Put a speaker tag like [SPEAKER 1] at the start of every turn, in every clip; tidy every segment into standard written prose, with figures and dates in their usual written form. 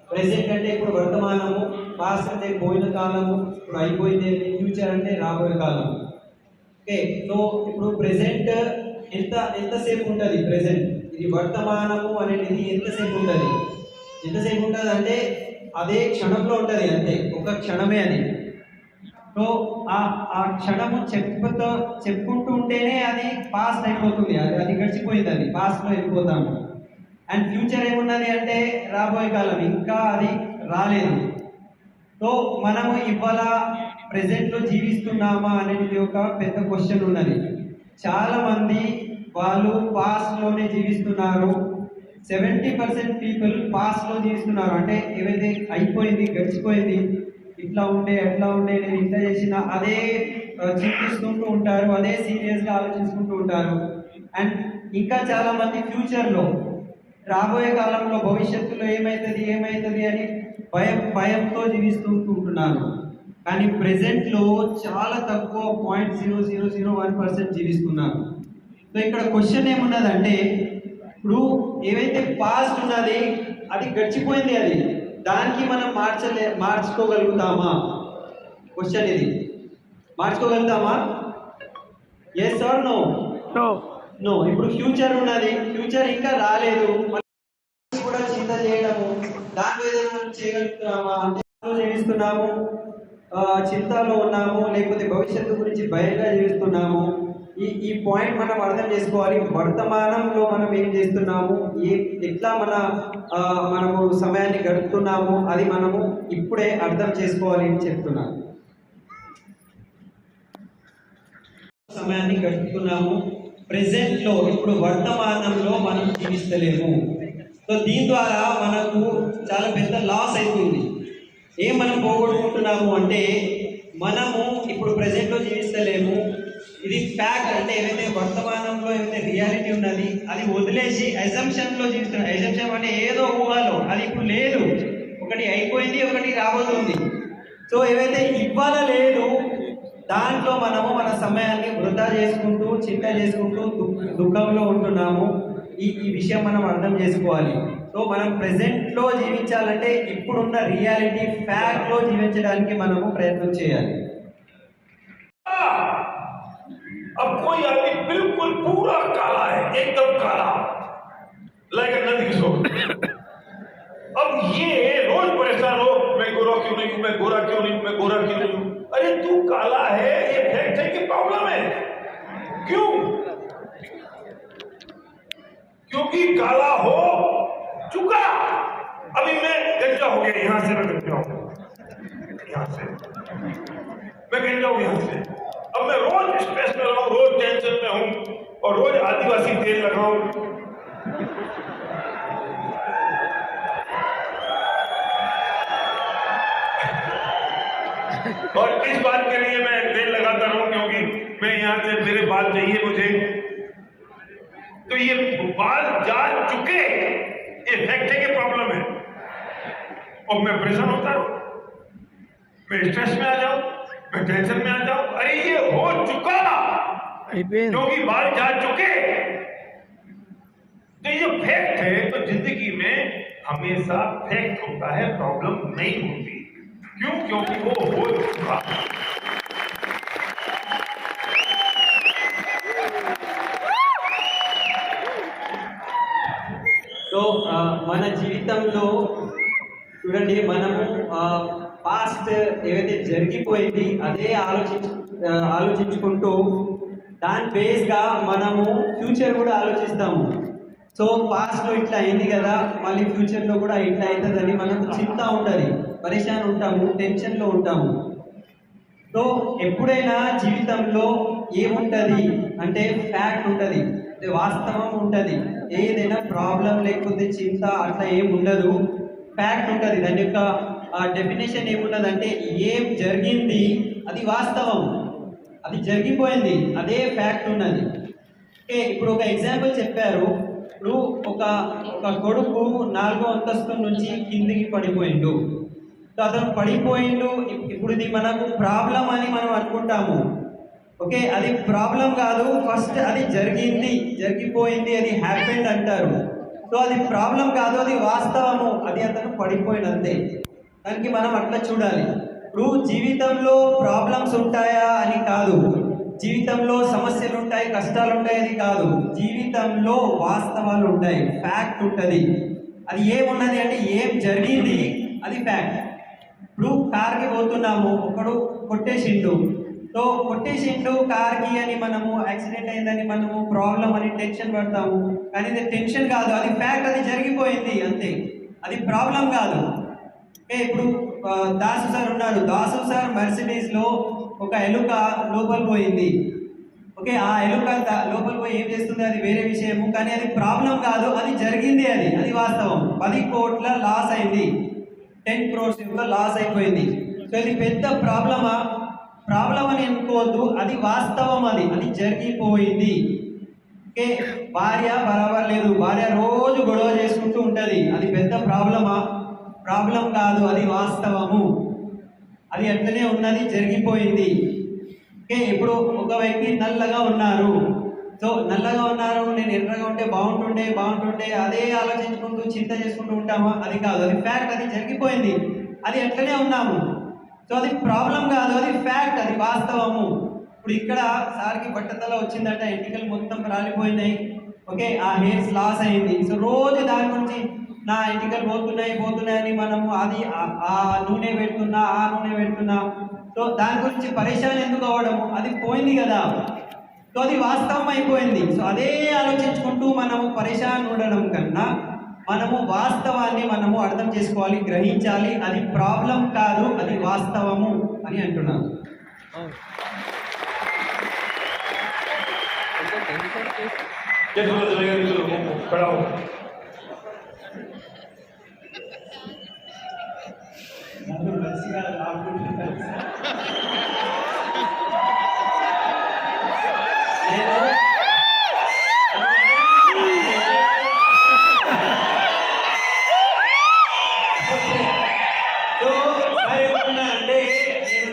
[SPEAKER 1] Present అంటే ఇప్పుడు వర్తమానము, పాస్ట్ అంటే పోయిన కాలము, ఇప్పుడు అయిపోయింది, ఫ్యూచర్ అంటే రాబోయే కాలం. ఓకే, సో ఇప్పుడు ప్రెసెంట్ ఎంతసేపు ఉంటుంది? ప్రెసెంట్ ఇది వర్తమానము అనేది ఎంతసేపు ఉంటుంది? ఎంతసేపు ఉంటుంది అంటే అదే క్షణంలో ఉంటుంది, అంతే ఒక క్షణమే అది. సో ఆ క్షణము చెప్పుకుంటూ ఉంటేనే అది పాస్ట్ అయిపోతుంది, అది గడిచిపోయింది, అది పాస్ట్లో వెళ్ళిపోతాము. అండ్ ఫ్యూచర్ ఏమున్నది అంటే రాబోయే కాలం, ఇంకా అది రాలేదు. సో మనము ఇవాళ ప్రెసెంట్లో జీవిస్తున్నామా అనేది ఒక పెద్ద క్వశ్చన్ ఉన్నది. చాలామంది వాళ్ళు పాస్ట్లోనే జీవిస్తున్నారు. 70% పీపుల్ పాస్ట్లో జీవిస్తున్నారు. అంటే ఏవైతే అయిపోయింది, గడిచిపోయింది, ఇట్లా ఉండే అట్లా ఉండే, నేను ఇంత చేసిన అదే చింతిస్తుంటూ ఉంటారు, అదే సీరియస్గా ఆలోచించుకుంటూ ఉంటారు. అండ్ ఇంకా చాలామంది ఫ్యూచర్లో, రాబోయే కాలంలో, భవిష్యత్తులో ఏమవుతుంది అని భయంతో జీవిస్తుంటున్నారు. కానీ ప్రెసెంట్లో చాలా తక్కువ 0.0001% జీవిస్తున్నారు. సో ఇక్కడ క్వశ్చన్ ఏమున్నదంటే, ఇప్పుడు ఏవైతే పాస్ట్ ఉన్నది అది గడిచిపోయింది, అది దానికి మనం మార్చుకోగలుగుతామా? క్వశ్చన్ ఇది. మార్చుకోగలుగుతామా? Yes or no? నో. ఇప్పుడు ఫ్యూచర్ ఉన్నది, ఫ్యూచర్ ఇంకా రాలేదు, కూడా చింత చేయడము, దాని మీద మనం చేయగలుగుతామా? అంటే జీవిస్తున్నాము, చింతలో ఉన్నాము, లేకపోతే భవిష్యత్తు గురించి భయంగా జీవిస్తున్నాము. ఈ పాయింట్ మనం అర్థం చేసుకోవాలి. వర్తమానంలో మనం ఏం చేస్తున్నాము, ఎట్లా మనము సమయాన్ని గడుపుతున్నాము, అది మనము ఇప్పుడే అర్థం చేసుకోవాలి అని చెప్తున్నాను. సమయాన్ని గడుపుతున్నాము ప్రెసెంట్లో, ఇప్పుడు వర్తమానంలో మనం జీవిస్తలేము. సో దీని ద్వారా మనకు చాలా పెద్ద లాస్ అవుతుంది. ఏం మనం పోగొట్టుకుంటున్నాము అంటే, మనము ఇప్పుడు ప్రెసెంట్లో జీవిస్తలేము, ఇది ఫ్యాక్ట్. అంటే ఏదైతే వర్తమానంలో ఏదైతే రియాలిటీ ఉన్నది అది వదిలేసి అజంప్షన్లో జీవిస్తున్నాం. అజంప్షన్ అంటే ఏదో ఊహలో, అది ఇప్పుడు లేదు, ఒకటి అయిపోయింది, ఒకటి రాబోతుంది. సో ఏవైతే ఇవ్వాల లేదు దాంట్లో మనము మన సమయాన్ని వృధా చేసుకుంటూ, చింత చేసుకుంటూ దుఃఖంలో ఉంటున్నాము. ఈ విషయం మనం అర్థం చేసుకోవాలి. సో మనం ప్రెసెంట్లో జీవించాలంటే ఇప్పుడున్న రియాలిటీ ఫ్యాక్ట్లో జీవించడానికి మనము ప్రయత్నం చేయాలి.
[SPEAKER 2] अब कोई आदमी बिल्कुल पूरा काला है, एकदम काला, लाइक नदी सो। अब ये रोज परेशान हो, मैं गोरा क्यों नहीं हूं, मैं गोरा क्यों नहीं हूं, मैं गोरा क्यों नहीं हूं। अरे तू काला है, ये फैक्ट है कि प्रॉब्लम है? क्यों? क्योंकि काला हो चुका। अभी मैं गंजा हो गया, यहां से मैं गंजा हूं, यहां से मैं गंजा हूं, यहां से। अब मैं रोज स्ट्रेस में रहूं, रोज टेंशन में हूं, और रोज आदिवासी तेल लगाऊं। और इस बात के लिए मैं तेल लगाता रहूं क्योंकि मैं यहां से, मेरे बाल चाहिए मुझे। तो ये बाल जा चुके, ये फैक्ट है कि प्रॉब्लम है? और मैं परेशान होता रहूं, मैं स्ट्रेस में आ जाऊं, मैं टेंशन में आ जाऊं। अरे ये हो चुका, क्योंकि बाल जा चुके। तो ये फैक्ट है। तो जिंदगी में हमेशा फैक्ट होता है, प्रॉब्लम नहीं होती। क्यों? क्योंकि वो हो चुका।
[SPEAKER 1] సో మన జీవితంలో చూడండి, మనము పాస్ట్ ఏవైతే జరిగిపోయింది అదే ఆలోచించుకుంటూ దాని బేస్గా మనము ఫ్యూచర్ కూడా ఆలోచిస్తాము. సో పాస్ట్లో ఇట్లా అయింది కదా, మళ్ళీ ఫ్యూచర్లో కూడా ఇట్లా అవుతుందని మనకు చింత ఉంటుంది, పరేషాన్ ఉంటాము, టెన్షన్లో ఉంటాము. సో ఎప్పుడైనా జీవితంలో ఏముంటుంది అంటే ఫ్యాక్ట్ ఉంటుంది, వాస్తవం ఉంటుంది. ఏదైనా ప్రాబ్లం లేకపోతే చింత అట్లా ఏం ఉండదు, ఫ్యాక్ట్ ఉంటుంది. దాని యొక్క డెఫినేషన్ ఏమున్నదంటే, ఏం జరిగింది అది వాస్తవం, అది జరిగిపోయింది, అదే ఫ్యాక్ట్ ఉన్నది. ఓకే, ఇప్పుడు ఒక ఎగ్జాంపుల్ చెప్పారు. ఇప్పుడు ఒక కొడుకు 4వ అంతస్తు నుంచి కిందికి పడిపోయిండు. సో అతను పడిపోయిండు. ఇప్పుడు ఇది మనకు ప్రాబ్లం అని మనం అనుకుంటాము. ఓకే, అది ప్రాబ్లం కాదు, ఫస్ట్ అది జరిగిపోయింది, అది హ్యాపెండ్ అంటారు. సో అది ప్రాబ్లం కాదు, అది వాస్తవము, అది అతను పడిపోయినంతే. దానికి మనం అట్లా చూడాలి. ఇప్పుడు జీవితంలో ప్రాబ్లమ్స్ ఉంటాయా అని కాదు, జీవితంలో సమస్యలు ఉంటాయి, కష్టాలు ఉంటాయి అని కాదు, జీవితంలో వాస్తవాలు ఉంటాయి, ఫ్యాక్ట్ ఉంటుంది. అది ఏమున్నది అంటే ఏం జరిగింది అది ఫ్యాక్ట్. ఇప్పుడు కార్కి పోతున్నాము, ఒకడు కొట్టేసిండు, సో కొట్టేసిండు కార్కి అని మనము యాక్సిడెంట్ అయిందని మనము ప్రాబ్లం అని టెన్షన్ పడతాము, కానీ ఇది టెన్షన్ కాదు, అది ఫ్యాక్ట్, అది జరిగిపోయింది అంతే, అది ప్రాబ్లం కాదు. ఇప్పుడు దాసు సార్ ఉన్నారు, దాసు సార్ మెర్సిడీస్లో ఒక ఎలుక లోపల పోయింది. ఓకే, ఆ ఎలుక లోపల పోయి ఏం చేస్తుంది అది వేరే విషయము, కానీ అది ప్రాబ్లం కాదు, అది జరిగింది, అది వాస్తవం. 10 కోట్ల లాస్ అయింది, 10 crores యొక్క లాస్ అయిపోయింది. సో ఇది పెద్ద ప్రాబ్లం అని అనుకోవద్దు, అది వాస్తవం, అది జరిగిపోయింది. ఓకే, భార్య బరాబర్ లేదు, భార్య రోజు గొడవ చేసుకుంటూ ఉంటుంది, అది పెద్ద ప్రాబ్లం కాదు, అది వాస్తవము, అది అట్లనే ఉన్నది, జరిగిపోయింది. ఓకే, ఇప్పుడు ఒక వ్యక్తి నల్లగా ఉన్నారు, సో నల్లగా ఉన్నారు, నేను ఎర్రగా ఉంటే బాగుంటుండే అదే ఆలోచించుకుంటూ చింత చేసుకుంటూ ఉంటామా, అది కాదు, అది ఫ్యాక్ట్, అది జరిగిపోయింది, అది అట్లనే ఉన్నాము. సో అది ప్రాబ్లం కాదు, అది ఫ్యాక్ట్, అది వాస్తవము. ఇప్పుడు ఇక్కడ సార్కి బట్టతల వచ్చిందట, ఎంటికలు మొత్తం రాలిపోయినాయి. ఓకే, ఆ హెయిర్స్ లాస్ అయింది. సో రోజు దాని గురించి నా ఎంటికలు పోతున్నాయి అని మనము అది ఆ నూనె పెడుతున్నా, సో దాని గురించి పరేషాన్ ఎందుకు అవ్వడము, అది పోయింది కదా, సో అది వాస్తవం అయిపోయింది. సో అదే ఆలోచించుకుంటూ మనము పరేషాన్ ఉండడం కన్నా మనము వాస్తవాన్ని మనము అర్థం చేసుకోవాలి, గ్రహించాలి, అది ప్రాబ్లం కాదు, అది వాస్తవము అని అంటున్నాను.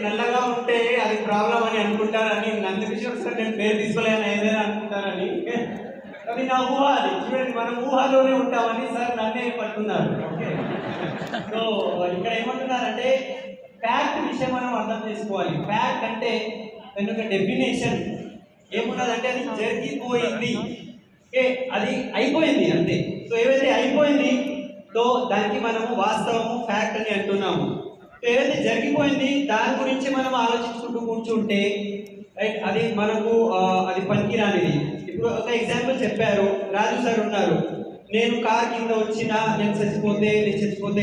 [SPEAKER 1] నల్లగా ఉంటే అది ప్రాబ్లం అని అనుకుంటారని, నందకిషోర్ సార్ నేను పేరు తీసుకోలేని ఏదైనా అనుకుంటారని, అది నా ఊహ. అది చూడండి, మనం ఊహలోనే ఉంటామని సార్ నన్నే పడుతున్నారు. ఓకే, సో ఇక్కడ ఏమంటున్నారంటే ఫ్యాక్ట్ విషయం మనం అర్థం చేసుకోవాలి. ఫ్యాక్ట్ అంటే దాని యొక్క డెఫినేషన్ ఏమున్నదంటే అది జరిగిపోయింది. ఓకే, అది అయిపోయింది అంతే. సో ఏవైతే అయిపోయింది సో దానికి మనము వాస్తవము, ఫ్యాక్ట్ అని అంటున్నాము. ఏదైతే జరిగిపోయింది దాని గురించి మనం ఆలోచించుకుంటూ కూర్చుంటే రైట్, అది మనకు అది పనికిరానిది. ఇప్పుడు ఒక ఎగ్జాంపుల్ చెప్పారు, రాజు సార్ ఉన్నారు, నేను కార్ కింద వచ్చినా, నేను చచ్చిపోతే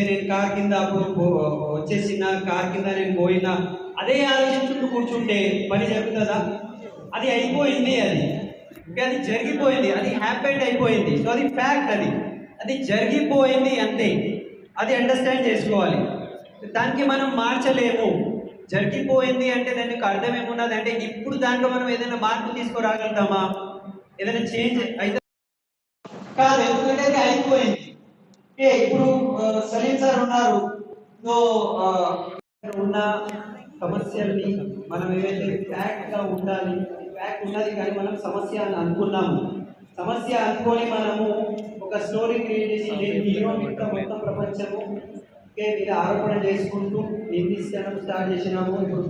[SPEAKER 1] నేను కార్ కింద అప్పుడు వచ్చేసిన, కార్ కింద నేను పోయినా, అదే ఆలోచించుకుంటూ కూర్చుంటే పని జరుగుతుందా? అది అయిపోయింది, అది జరిగిపోయింది, అది హ్యాపెండ్ అయిపోయింది. సో అది ఫ్యాక్ట్, అది జరిగిపోయింది అంతే. అది అండర్స్టాండ్ చేసుకోవాలి. దానికి మనం మార్చలేము. జరిగిపోయింది అంటే దానికి అర్థం ఏమున్నది అంటే ఇప్పుడు దాంట్లో మనం ఏదైనా మార్పు తీసుకురాగలుగుతామా, ఏదైనా చేంజ్ అయితే కాదు, ఎందుకంటే అది అయిపోయింది. ఇప్పుడు సలీం సార్ ఉన్నారు, సో ఉన్న సమస్యల్ని మనం ఏవైతే ఫ్యాక్ట్ గా ఉండాలి, ఫ్యాక్ట్ ఉన్నది కానీ మనం సమస్య అని అనుకున్నాము. సమస్య అనుకొని మనము ఒక స్టోరీ క్రియేట్ చేసి నేను హీరో మొత్తం ప్రపంచము మీద ఆరోపణ చేసుకుంటూ నిందించడం స్టార్ట్ చేసినాము. ఇప్పుడు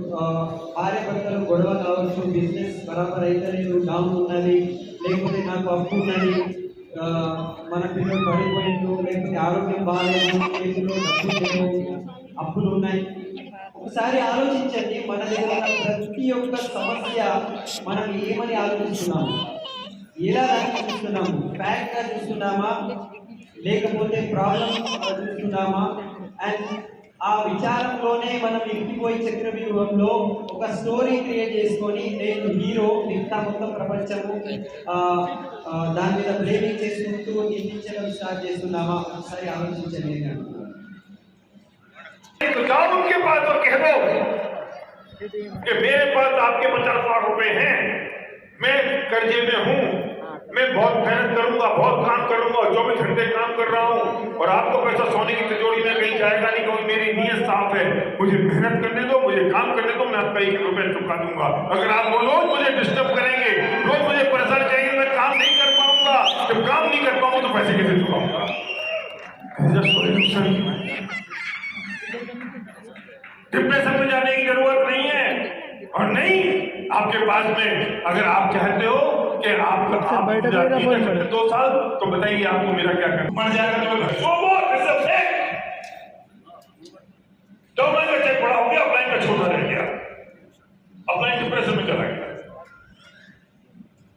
[SPEAKER 1] భార్య భర్తలు గొడవ కావచ్చు, బిజినెస్ బరాబర్ అయితే లేదు, డౌన్ ఉన్నది, లేకపోతే నాకు అప్పు ఉన్నది, మన పిల్లలు పడిపోయిండు, లేకపోతే ఆరోగ్యం బాగాలేదు, చేతిలో డబ్బులు లేవు, అప్పులు ఉన్నాయి. ఒకసారి ఆలోచించండి, మన దగ్గర ప్రతి ఒక్క సమస్య మనం ఏమని ఆలోచిస్తున్నాము, ఎలా ఆలోచిస్తున్నాము, ఫ్యాక్ట్ గా చూస్తున్నామా లేకపోతే ప్రాబ్లం చూస్తున్నామా? అండ్ ఆ విచారంలోనే మనం ఎక్కిపోయి చక్రవ్యూహంలో ఒక స్టోరీ క్రియేట్ చేసుకొని నేను హీరో, మిగతా మొత్తం ప్రపంచము దాని మీద బ్లేమింగ్ చేసుకుంటూ నిందించడం స్టార్ట్ చేస్తున్నామా? ఒకసారి ఆలోచించండి.
[SPEAKER 2] जाओ उनके पास और कह दो कि मेरे पास आपके 50 लाख रुपए हैं, मैं कर्जे में हूँ, मैं बहुत मेहनत करूंगा, बहुत काम करूंगा, 24 घंटे काम कर रहा हूँ और आपको पैसा सोने की तिजोरी में कहीं जाएगा नहीं, क्योंकि मेरी नीयत साफ है, मुझे मेहनत करने दो, मुझे काम करने दो, मैं आपका 1 रुपया चुका दूंगा। अगर आप वो रोज मुझे डिस्टर्ब करेंगे, रोज मुझे परेशान करेंगे, मैं काम नहीं कर पाऊंगा, जब काम नहीं कर पाऊं तो पैसे कैसे चुकाऊंगा? डिप्रेशन में जाने की जरूरत नहीं है। और नहीं, आपके पास में अगर आप चाहते हो कि आप 2 साल, तो बताइए आपको मेरा क्या करना? मर जाएगा तो ऑनलाइन का चेक बड़ा हो गया, ऑफलाइन का छोटा रह गया, ऑफलाइन डिप्रेशन में चला गया।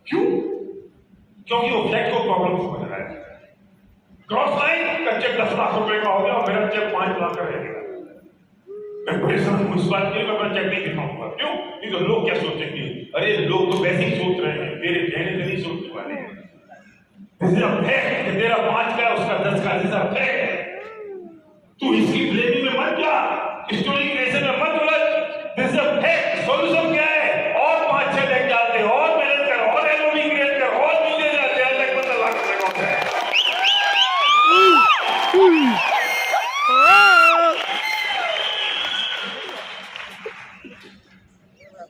[SPEAKER 2] क्यों? क्योंकि वो फ्लैट को प्रॉब्लम समझ रहा है। क्रॉस लाइन का चेक 10 लाख रुपए का हो गया और मेरा चेक 5 लाख का रह गया। मैं परेशान हूं इस बात के लिए, मैं अपना चेक नहीं दिखाऊंगा। क्यों? नहीं तो लोग क्या सोचेंगे? अरे लोग तो वैसे ही सोच रहे हैं, मेरे कहने से नहीं सोचने वाले हैं। तेरा 5 का उसका 10 का हिसाब है। तू इसकी ब्लेमिंग में मत जा, स्टोरी क्रिएशन में मत उलझ। This is fact. सॉल्यूशन क्या है? और 5-6 लेग डालते, और मेहनत कर, और एलओबी क्रिएट कर, और नीचे जाते हैं तक 15 लाख रुपए का होता है।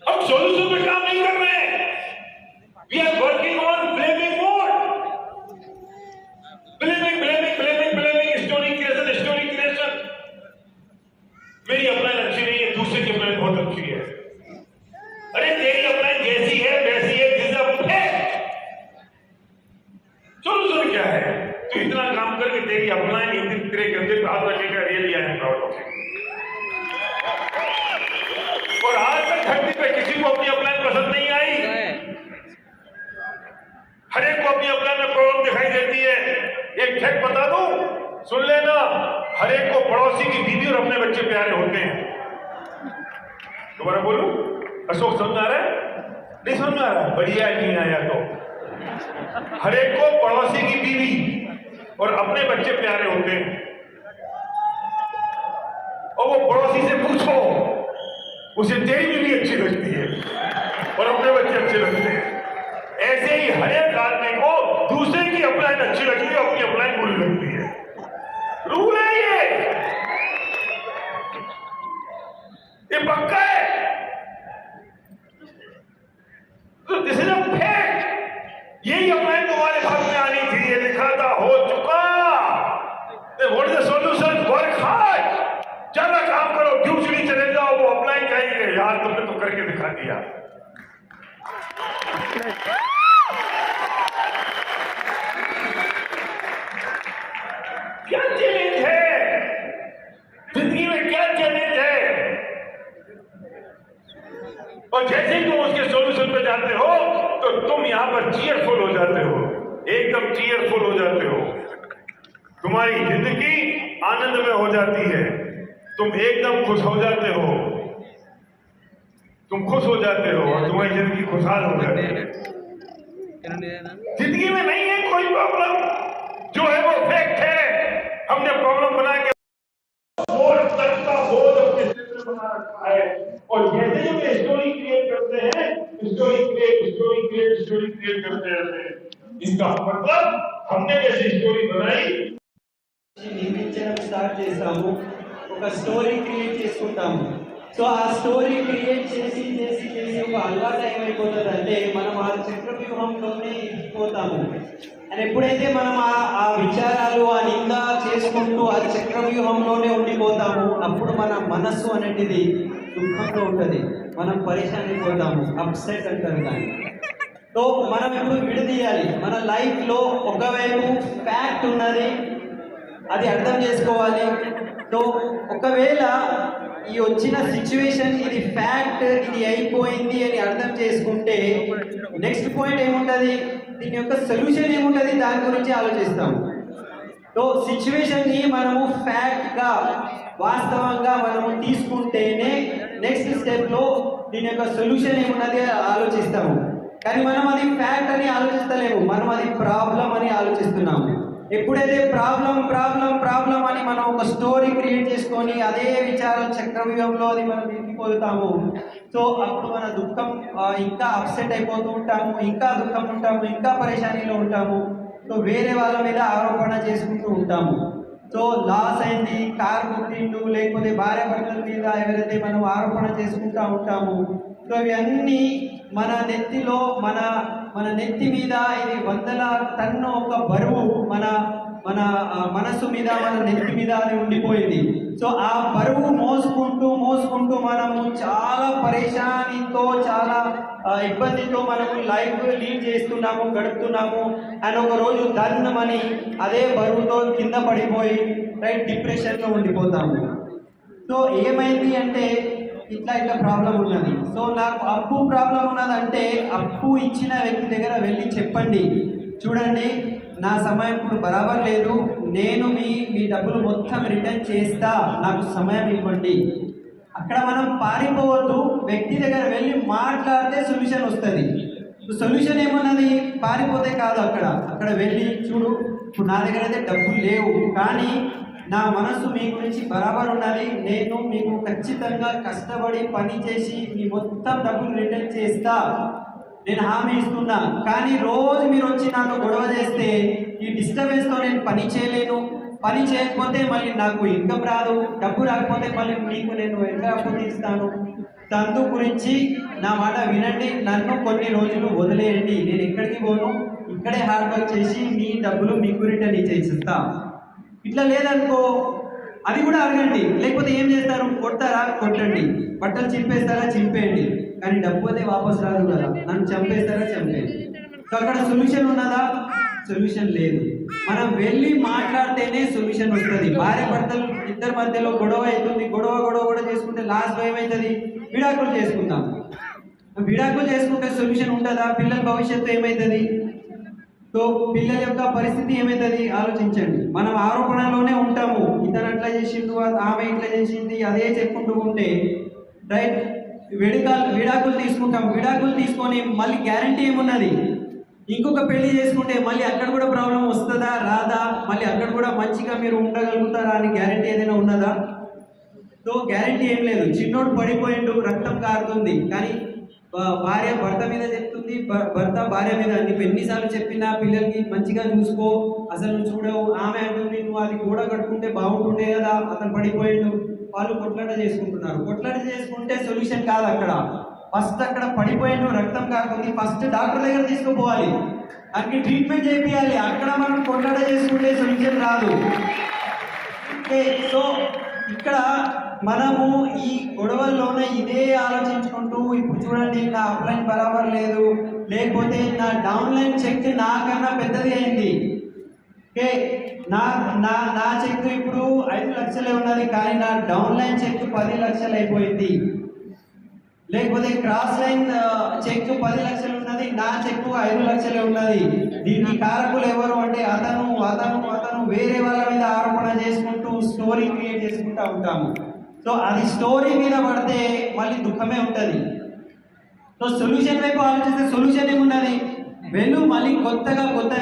[SPEAKER 2] हम सॉल्यूशन पे काम नहीं कर रहे हैं। We are working on blaming mode. Blaming, story creation. मेरी अपलाइन अच्छी नहीं है, दूसरे की अपलाइन बहुत अच्छी है। अरे तेरी अपलाइन जैसी है वैसी है, दिस इज फैक्ट। सॉल्यूशन क्या है? तू इतना काम करके तेरी अपलाइन एक दिन तेरे गंदे पे हाथ रखेगा, really I am proud of you. और आज तक धरती पे किसी को अपनी अपलाइन पसंद नहीं आई। हर एक को अपनी अपलाइन में प्रॉब्लम दिखाई देती है। एक फैक्ट बता दूं, सुन लेना, हर एक को पड़ोसी की बीवी और अपने बच्चे प्यारे होते हैं। दोबारा बोलूं? अशोक समझ आ रहा है? नहीं समझ आ रहा? बढ़िया नहीं आया तो। हर एक को पड़ोसी की बीवी और अपने बच्चे प्यारे होते हैं। और वो पड़ोसी से पूछो, उसे तेरी बीवी अच्छी लगती है और अपने बच्चे अच्छे लगते हैं। ऐसे ही हर एक आदमी को दूसरे की अपलाइन अच्छी लगती है, अपनी अपलाइन बुरी लगती है। रूल है ये पक्का है। तो दिस इज अ फैक्ट। यही अपलाइन तुम्हारे हाथ में आनी थी, ये लिखा था, हो चुका। What is the solution? Work hard. ज्यादा काम करो, ट्यूशनी चले जाओ, वो अपलाइन कहेंगे यार तुमने तो करके दिखा दिया। क्या चैलेंज है जिंदगी में? क्या चैलेंज है? और जैसे ही तुम उसके सॉल्यूशन पे जाते हो तो तुम यहां पर चीयरफुल हो जाते हो, एकदम चीयरफुल हो जाते हो। तुम्हारी जिंदगी आनंद में हो जाती है, तुम एकदम खुश हो जाते हो, तुम खुश हो जाते हो और तुम्हारी जिंदगी खुशहाल हो जाती है। जिंदगी में नहीं है कोई प्रॉब्लम, जो है वो फैक्ट है। हमने प्रॉब्लम बना के तक का बोझ अपने सिर में बना रखा है। और जैसे ही हम स्टोरी क्रिएट करते हैं, स्टोरी क्रिएट करते रहते हैं। इसका मतलब हमने जैसी स्टोरी बनाई,
[SPEAKER 1] నిర్మించడం స్టార్ట్ చేసాము, ఒక స్టోరీ క్రియేట్ చేసుకుంటాము. సో ఆ స్టోరీ క్రియేట్ చేసి ఒక అలవాటు ఏమైపోతుంది అంటే మనం ఆ చక్రవ్యూహంలోనే ఇరికిపోతాము. అండ్ ఎప్పుడైతే మనం ఆ విచారాలు, ఆ నింద చేసుకుంటూ ఆ చక్రవ్యూహంలోనే ఉండిపోతాము, అప్పుడు మన మనస్సు అనేది దుఃఖంలో ఉంటుంది, మనం పరేషాన్ అయిపోతాము, అప్సెట్ అంటారు దాన్ని. సో మనం ఇప్పుడు విడదీయాలి. మన లైఫ్లో ఒకవైపు ఫ్యాక్ట్ ఉన్నది, అది అర్థం చేసుకోవాలి. సో ఒకవేళ ఈ వచ్చిన సిచ్యువేషన్ ఇది ఫ్యాక్ట్, ఇది అయిపోయింది అని అర్థం చేసుకుంటే నెక్స్ట్ పాయింట్ ఏముంటుంది, దీని యొక్క సొల్యూషన్ ఏముంటుంది, దాని గురించి ఆలోచిస్తాం. సో సిచ్యువేషన్ని మనము ఫ్యాక్ట్గా, వాస్తవంగా మనము తీసుకుంటేనే నెక్స్ట్ స్టెప్లో దీని యొక్క సొల్యూషన్ ఏమున్నది ఆలోచిస్తాము. కానీ మనం అది ఫ్యాక్ట్ అని ఆలోచిస్తలేము, మనం అది ప్రాబ్లం అని ఆలోచిస్తున్నాము. ఎప్పుడైతే ప్రాబ్లం అని మనం ఒక స్టోరీ క్రియేట్ చేసుకొని అదే విచారం చక్రవ్యూహంలో అది మనం ఇరికిపోతాము. సో అప్పుడు మన దుఃఖం ఇంకా అప్సెట్ అయిపోతూ ఉంటాము, ఇంకా దుఃఖం ఉంటాము, ఇంకా పరేషానీలో ఉంటాము. సో వేరే వాళ్ళ మీద ఆరోపణ చేసుకుంటూ ఉంటాము. సో లాస్ అయింది, కారు గుర్తిండు, లేకపోతే భార్య భర్తల మీద ఎవరైతే మనం ఆరోపణ చేసుకుంటూ ఉంటాము. సో ఇవన్నీ మన నెత్తిలో, మన మన నెత్తి మీద ఇది 100 టన్ను ఒక బరువు మన మన మనసు మీద, మన నెత్తి మీద అది ఉండిపోయింది. సో ఆ బరువు మోసుకుంటూ మనము చాలా పరేషానితో, చాలా ఇబ్బందితో మనము లైఫ్ లీడ్ చేస్తున్నాము, గడుపుతున్నాము. అండ్ ఒక రోజు దన్నమని అదే బరువుతో కింద పడిపోయి రైట్ డిప్రెషన్లో ఉండిపోతాము. సో ఏమైంది అంటే ఇట్లా ప్రాబ్లం ఉన్నది. సో నాకు అప్పు ప్రాబ్లం ఉన్నదంటే అప్పు ఇచ్చిన వ్యక్తి దగ్గర వెళ్ళి చెప్పండి, చూడండి నా సమయం ఇప్పుడు బరాబర్ లేదు, నేను మీ డబ్బులు మొత్తం రిటర్న్ చేస్తా, నాకు సమయం ఇవ్వండి. అక్కడ మనం పారిపోవద్దు, వ్యక్తి దగ్గర వెళ్ళి మాట్లాడితే సొల్యూషన్ వస్తుంది. సొల్యూషన్ ఏమన్నది పారిపోతే కాదు, అక్కడ వెళ్ళి చూడు ఇప్పుడు నా దగ్గర అయితే డబ్బులు లేవు, కానీ నా మనసు మీ గురించి బరాబర్ ఉన్నది, నేను మీకు ఖచ్చితంగా కష్టపడి పని చేసి మీ మొత్తం డబ్బులు రిటర్న్ చేస్తా, నేను హామీ ఇస్తున్నా. కానీ రోజు మీరు వచ్చి నాతో గొడవ చేస్తే ఈ డిస్టర్బెన్స్తో నేను పని చేయలేను, పని చేయకపోతే మళ్ళీ నాకు ఇన్కమ్ రాదు, డబ్బు రాకపోతే మళ్ళీ మీకు నేను ఎట్లా అప్పు తీస్తాను. తందు గురించి నా మాట వినండి, నన్ను కొన్ని రోజులు వదిలేయండి, నేను ఎక్కడికి పోను, ఇక్కడే హార్డ్ వర్క్ చేసి మీ డబ్బులు మీకు రిటర్న్ ఇచ్చేసిస్తా. ఇట్లా లేదనుకో అది కూడా అడగండి, లేకపోతే ఏం చేస్తారు, కొడతారా కొట్టండి, బట్టలు చింపేస్తారా చింపేయండి, కానీ డబ్బు అయితే వాపస్ రాదు కదా, నన్ను చంపేస్తారా చంపేయండి. సో అక్కడ సొల్యూషన్ ఉన్నదా? సొల్యూషన్ లేదు. మనం వెళ్ళి మాట్లాడితేనే సొల్యూషన్ వస్తుంది. భార్య భర్తలు ఇద్దరి మధ్యలో గొడవ అవుతుంది, గొడవ చేసుకుంటే లాస్ట్ ఏమవుతుంది, విడాకులు చేసుకుంటాం. విడాకులు చేసుకుంటే సొల్యూషన్ ఉంటుందా? పిల్లల భవిష్యత్తు ఏమవుతుంది? సో పిల్లల యొక్క పరిస్థితి ఏమవుతుంది ఆలోచించండి. మనం ఆరోపణలోనే ఉంటాము, ఇతను అట్లా చేసిండు, ఆమె ఇట్లా చేసింది, అదే చెప్పుకుంటూ ఉంటే రైట్. విడాకులు తీసుకుంటాం, విడాకులు తీసుకొని మళ్ళీ గ్యారంటీ ఏమున్నది, ఇంకొక పెళ్లి చేసుకుంటే మళ్ళీ అక్కడ కూడా ప్రాబ్లం వస్తుందా రాదా, మళ్ళీ అక్కడ కూడా మంచిగా మీరు ఉండగలుగుతారా అని గ్యారంటీ ఏదైనా ఉన్నదా? సో గ్యారంటీ ఏం లేదు. చిన్నోడు పడిపోయిండు, రక్తం కారుతుంది, కానీ భార్య భర్త మీద చెప్తుంది, భర్త భార్య మీద నీకు ఎన్నిసార్లు చెప్పినా పిల్లలకి మంచిగా చూసుకో, అసలు నువ్వు చూడవు. ఆమె అంటుంది నువ్వు అది గోడ కట్టుకుంటే బాగుంటుండే కదా, అతను పడిపోయిండు. వాళ్ళు కొట్లాట చేసుకుంటున్నారు. కొట్లాట చేసుకుంటే సొల్యూషన్ కాదు. ఫస్ట్ అక్కడ పడిపోయిండు, రక్తం కాకుంది, ఫస్ట్ డాక్టర్ దగ్గర తీసుకుపోవాలి, దానికి ట్రీట్మెంట్ చేయాలి. అక్కడ మనం కొట్లాట చేసుకుంటే సొల్యూషన్ రాదు. ఓకే, సో ఇక్కడ మనము ఈ గొడవల్లోనే ఇదే ఆలోచించుకుంటూ ఇప్పుడు చూడండి నా అప్లైన్ బరాబర్ లేదు, లేకపోతే నా డౌన్లైన్ చెక్ నాకన్నా పెద్దది అయింది. ఓకే, నా చెక్ ఇప్పుడు 5 లక్షలే ఉన్నది, కానీ నా డౌన్లైన్ చెక్ 10 లక్షలు అయిపోయింది. లేకపోతే క్రాస్ లైన్ చెక్ 10 లక్షలు ఉన్నది, నా చెక్ 5 లక్షలే ఉన్నది. దీనికి కారకులు ఎవరు అంటే అతను వేరే వాళ్ళ మీద ఆరోపణ చేసుకుంటూ స్టోరీ క్రియేట్ చేసుకుంటూ ఉంటాము. సో అది స్టోరీ మీద పడితే మళ్ళీ దుఃఖమే ఉంటుంది. సో సొల్యూషన్ వైపు ఆలోచిస్తే సొల్యూషన్ ఏమున్నది, వెళ్ళు మళ్ళీ కొత్త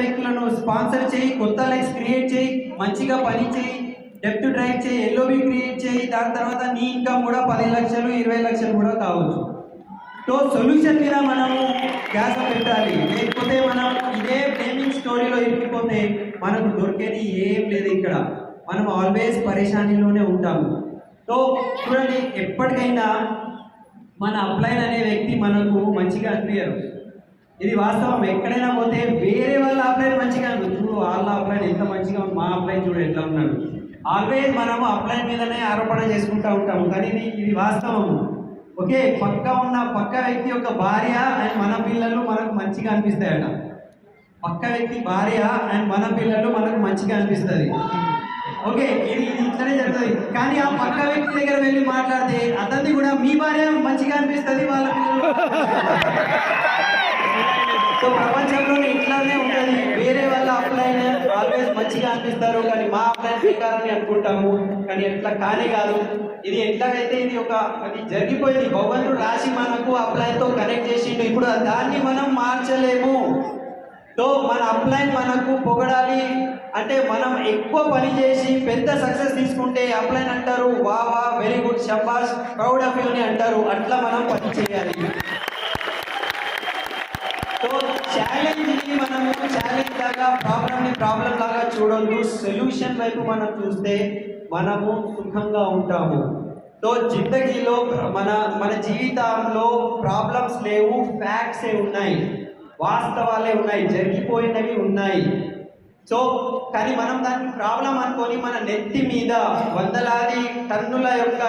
[SPEAKER 1] వ్యక్తులను స్పాన్సర్ చేయి, కొత్త లైఫ్స్ క్రియేట్ చేయి, మంచిగా పని చేయి, డెప్త్ డ్రైవ్ చేయి, ఎల్ఓబి క్రియేట్ చేయి. దాని తర్వాత నీ ఇన్కమ్ కూడా 10 లక్షలు 20 లక్షలు కూడా కావచ్చు. సో సొల్యూషన్ మీద మనము ధ్యాస పెట్టాలి, లేకపోతే మనం ఇదే బ్లేమింగ్ స్టోరీలో ఇరికిపోతే మనకు దొరికేది ఏం లేదు. ఇక్కడ మనం ఆల్వేస్ పరేషానీలోనే ఉంటాము. సో చూడండి, ఎప్పటికైనా మన అప్లైన్ అనే వ్యక్తి మనకు మంచిగా అనిపించరు, ఇది వాస్తవం. ఎక్కడైనా పోతే వేరే వాళ్ళ అప్లైన్ మంచిగా చూడు, వాళ్ళ అప్లైన్ ఎంత మంచిగా ఉంది, మా అప్లైన్ చూడు ఎట్లా ఉన్నాడు. ఆల్వేస్ మనము అప్లైన్ మీదనే ఆరోపణ చేసుకుంటూ ఉంటాము, కానీ ఇది వాస్తవము. ఓకే, పక్క వ్యక్తి యొక్క భార్య అండ్ మన పిల్లలు మనకు మంచిగా అనిపిస్తాయట. పక్క వ్యక్తి భార్య అండ్ మన పిల్లలు మనకు మంచిగా అనిపిస్తుంది. ఓకే, ఇది ఇట్లనే జరుగుతుంది. కానీ ఆ పక్క వ్యక్తి దగ్గర వెళ్ళి మాట్లాడితే అతన్ని కూడా మీ భార్య మంచిగా అనిపిస్తుంది, వాళ్ళ పిల్లలు. సో ప్రపంచంలో ఇట్లానే ఉంటుంది. వేరే వాళ్ళ అప్లైన్ ఆల్వేస్ మంచిగా అనిపిస్తారు, కానీ మా అప్లైన్ బేకారని అనుకుంటాము. కానీ ఎట్లా కానీ కాదు. ఇది ఎట్లాగైతే అది జరిగిపోయింది, భగవంతుడు రాసి మనకు అప్లైన్తో కనెక్ట్ చేసిండు. ఇప్పుడు దాన్ని మనం మార్చలేము. సో మన అప్లైన్ మనకు పొగడాలి అంటే మనం ఎక్కువ పని చేసి పెద్ద సక్సెస్ తీసుకుంటే అప్లైన్ అంటారు వా వెరీ గుడ్, షబాష్, ప్రౌడ్ ఆఫ్ యూ అని అంటారు. అట్లా మనం పని చేయాలి. సో ఛాలెంజ్ని మనము ఛాలెంజ్ లాగా, ప్రాబ్లం లాగా చూడొద్దు. సొల్యూషన్ వైపు మనం చూస్తే మనము సుఖంగా ఉంటాము. సో జిందగీలో మన జీవితంలో ప్రాబ్లమ్స్ లేవు, ఫ్యాక్ట్సే ఉన్నాయి. వాస్తవాలే ఉన్నాయి, జరిగిపోయినవి ఉన్నాయి. సో కానీ మనం దానికి ప్రాబ్లం అనుకొని మన నెత్తి మీద వందలాది టన్నుల యొక్క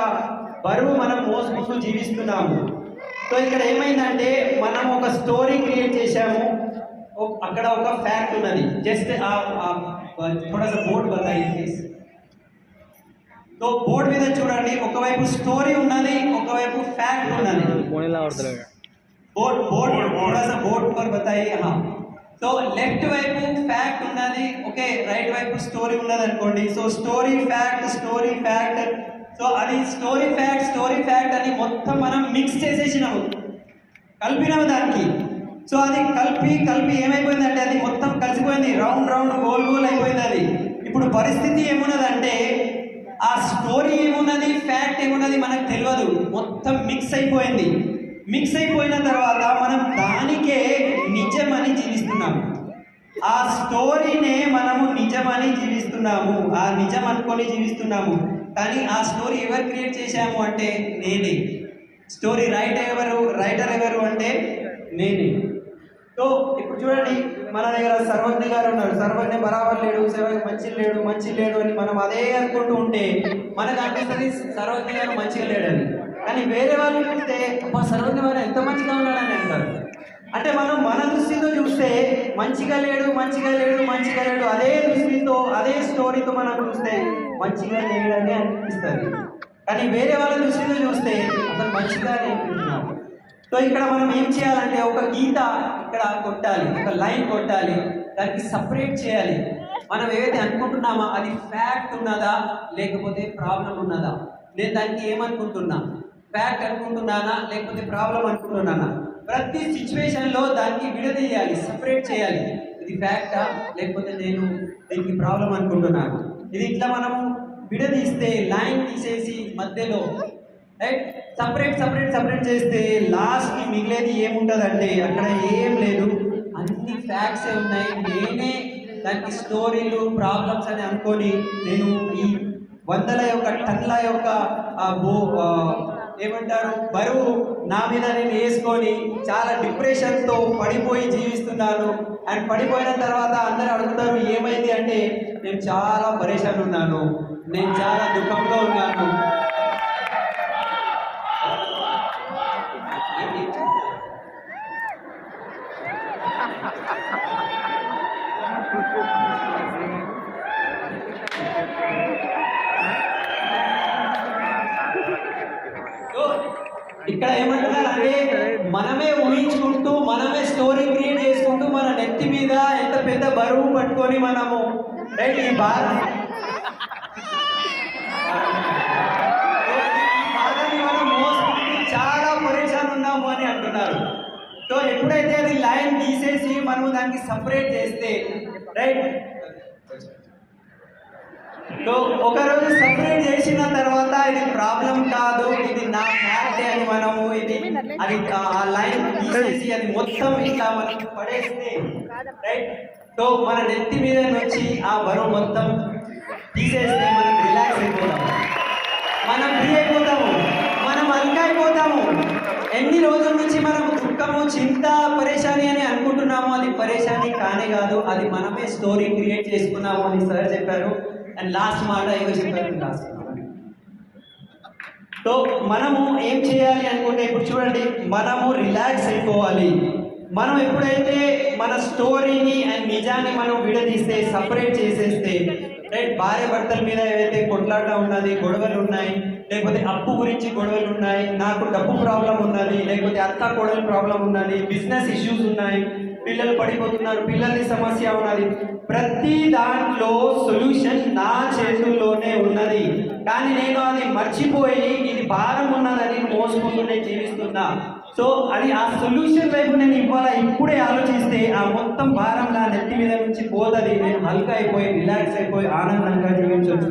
[SPEAKER 1] బరువు మనం మోసుకుంటూ జీవిస్తున్నాము. సో ఇక్కడ ఏమైందంటే మనం ఒక స్టోరీ క్రియేట్ చేశాము, అక్కడ ఒక ఫ్యాక్ట్ ఉన్నది. జస్ట్ थोड़ा सा बोर्ड बताइए प्लीज. तो बोर्ड మీద చూడండి, ఒకవైపు స్టోరీ ఉన్నది, ఒకవైపు ఫ్యాక్ట్ ఉన్నది. बोर्ड थोड़ा सा बोर्ड पर बताइए. हाँ, तो లెఫ్ట్ వైపు ఫ్యాక్ట్ ఉన్నది, ఓకే, రైట్ వైపు స్టోరీ ఉన్నది అనుకోండి. So story fact. సో అది స్టోరీ ఫ్యాక్ట్ అని మొత్తం మనం మిక్స్ చేసేసినాము, కలిపినాము దానికి. సో అది కలిపి ఏమైపోయిందంటే అది మొత్తం కలిసిపోయింది, రౌండ్ గోల్ అయిపోయింది అది. ఇప్పుడు పరిస్థితి ఏమున్నదంటే ఆ స్టోరీ ఏమున్నది, ఫ్యాక్ట్ ఏమున్నది మనకు తెలియదు, మొత్తం మిక్స్ అయిపోయింది. మిక్స్ అయిపోయిన తర్వాత మనం దానికే నిజమని జీవిస్తున్నాము. ఆ స్టోరీనే మనము నిజమని జీవిస్తున్నాము, ఆ నిజం అనుకొని జీవిస్తున్నాము. కానీ ఆ స్టోరీ ఎవరు క్రియేట్ చేశాము అంటే నేనే. స్టోరీ రైటర్ ఎవరు అంటే నేనే. సో ఇప్పుడు చూడండి, మన దగ్గర సర్వజ్ఞ గారు ఉన్నారు. సర్వజ్ఞ బరాబర్ లేడు, మంచి లేడు అని మనం అదే అనుకుంటూ ఉంటే మనకు అనిపిస్తుంది సర్వజ్ఞ గారు మంచిగా లేడని. కానీ వేరే వాళ్ళు చూస్తే అబ్బా సర్వజ్ఞ గారు ఎంత మంచిగా ఉన్నాడని అంటారు. అంటే మనం మన దృష్టితో చూస్తే మంచిగా లేడు, అదే దృష్టితో అదే స్టోరీతో మనం చూస్తే మంచిగా లేడని అనిపిస్తుంది. కానీ వేరే వాళ్ళ దృష్టితో చూస్తే అతను మంచిగానే అనిపిస్తున్నాడు. సో ఇక్కడ మనం ఏం చేయాలంటే ఒక గీత ఇక్కడ కొట్టాలి, ఒక లైన్ కొట్టాలి, దానికి సపరేట్ చేయాలి. మనం ఏదైతే అనుకుంటున్నామో అది ఫ్యాక్ట్ ఉన్నదా లేకపోతే ప్రాబ్లం ఉన్నదా. నేను దానికి ఏమనుకుంటున్నా, ఫ్యాక్ట్ అనుకుంటున్నానా లేకపోతే ప్రాబ్లం అనుకుంటున్నానా. ప్రతి సిచ్యువేషన్లో దానికి విడదీయాలి, సపరేట్ చేయాలి. ఇది ఫ్యాక్టా లేకపోతే నేను దీనికి ప్రాబ్లం అనుకుంటున్నాను. ఇది ఇట్లా మనము విడదీస్తే, లైన్ తీసేసి మధ్యలో రైట్ సపరేట్ చేస్తే లాస్ట్కి మిగిలేది ఏముంటుందంటే అక్కడ ఏం లేదు, అన్ని ఫ్యాక్ట్సే ఉన్నాయి. నేనే దానికి స్టోరీలు ప్రాబ్లమ్స్ అని అనుకొని నేను ఈ వందల యొక్క టన్నుల యొక్క ఏమంటారు బరువు నా మీద నేను వేసుకొని చాలా డిప్రెషన్తో పడిపోయి జీవిస్తున్నాను. అండ్ పడిపోయిన తర్వాత అందరూ అడుగుతారు ఏమైంది అంటే నేను చాలా పరేషాన్ ఉన్నాను, నేను చాలా దుఃఖంలో ఉన్నాను. ఇక్కడ ఏమంటున్నారంటే మనమే ఊహించుకుంటూ, మనమే స్టోరీ క్రియేట్ చేసుకుంటూ మన నెత్తి మీద ఎంత పెద్ద బరువు పట్టుకొని మనము రైట్ ఈ బాధని మనం మోసుకుంటూ చాలా పరేషాన్ ఉన్నాము అని అంటున్నారు. సో ఎప్పుడైతే అది లైన్ తీసేసి మనము దానికి సపరేట్ చేస్తే రైట్, సో ఒకరోజు సపరేట్ చేసిన తర్వాత ఇది ప్రాబ్లం కాదు, ఇది నా ఫ్యాక్టే అని మనము అది ఆ లైన్ తీసేసి అది మొత్తం ఇట్లా మనం పడేస్తే రైట్, సో మన నెత్తి మీద వచ్చి ఆ బరువు మొత్తం తీసేస్తే మనం రిలాక్స్ అయిపోతాము, మనం ఫ్రీ అయిపోతాము, మనం అల్కైపోతాము. ఎన్ని రోజుల నుంచి మనం దుఃఖము, చింత, పరేషాని అని అనుకుంటున్నాము, అది పరేషాని కానే కాదు, అది మనమే స్టోరీ క్రియేట్ చేసుకున్నాము అని సార్ చెప్పారు. అండ్ లాస్ట్ మాట ఏదో చెప్పారు, లాస్ట్ సో మనము ఏం చేయాలి అనుకుంటే ఇప్పుడు చూడండి, మనము రిలాక్స్ అయిపోవాలి. మనం ఎప్పుడైతే మన స్టోరీని అండ్ నిజాన్ని మనం విడదీస్తే, సపరేట్ చేసేస్తే రైట్, భార్య భర్తల మీద ఏదైతే కొట్లాట ఉన్నది, గొడవలు ఉన్నాయి, లేకపోతే అప్పు గురించి గొడవలు ఉన్నాయి, నాకు డబ్బు ప్రాబ్లం ఉన్నది, లేకపోతే అత్త కోడలు ప్రాబ్లం ఉన్నది, బిజినెస్ ఇష్యూస్ ఉన్నాయి, పిల్లలు పడిపోతున్నారు, పిల్లల్ని సమస్య ఉన్నది, ప్రతి దాంట్లో సొల్యూషన్ నా చేతుల్లోనే ఉన్నది. కానీ నేను అది మర్చిపోయి ఇది భారం ఉన్నదని మోసుకుంటూనే జీవిస్తున్నా. సో అది ఆ సొల్యూషన్ వైపు నేను ఇప్పుడే ఆలోచిస్తే ఆ మొత్తం భారం నా నెత్తి మీద నుంచి పోతుంది, నేను హల్కా అయిపోయి రిలాక్స్ అయిపోయి ఆనందంగా జీవించవచ్చు.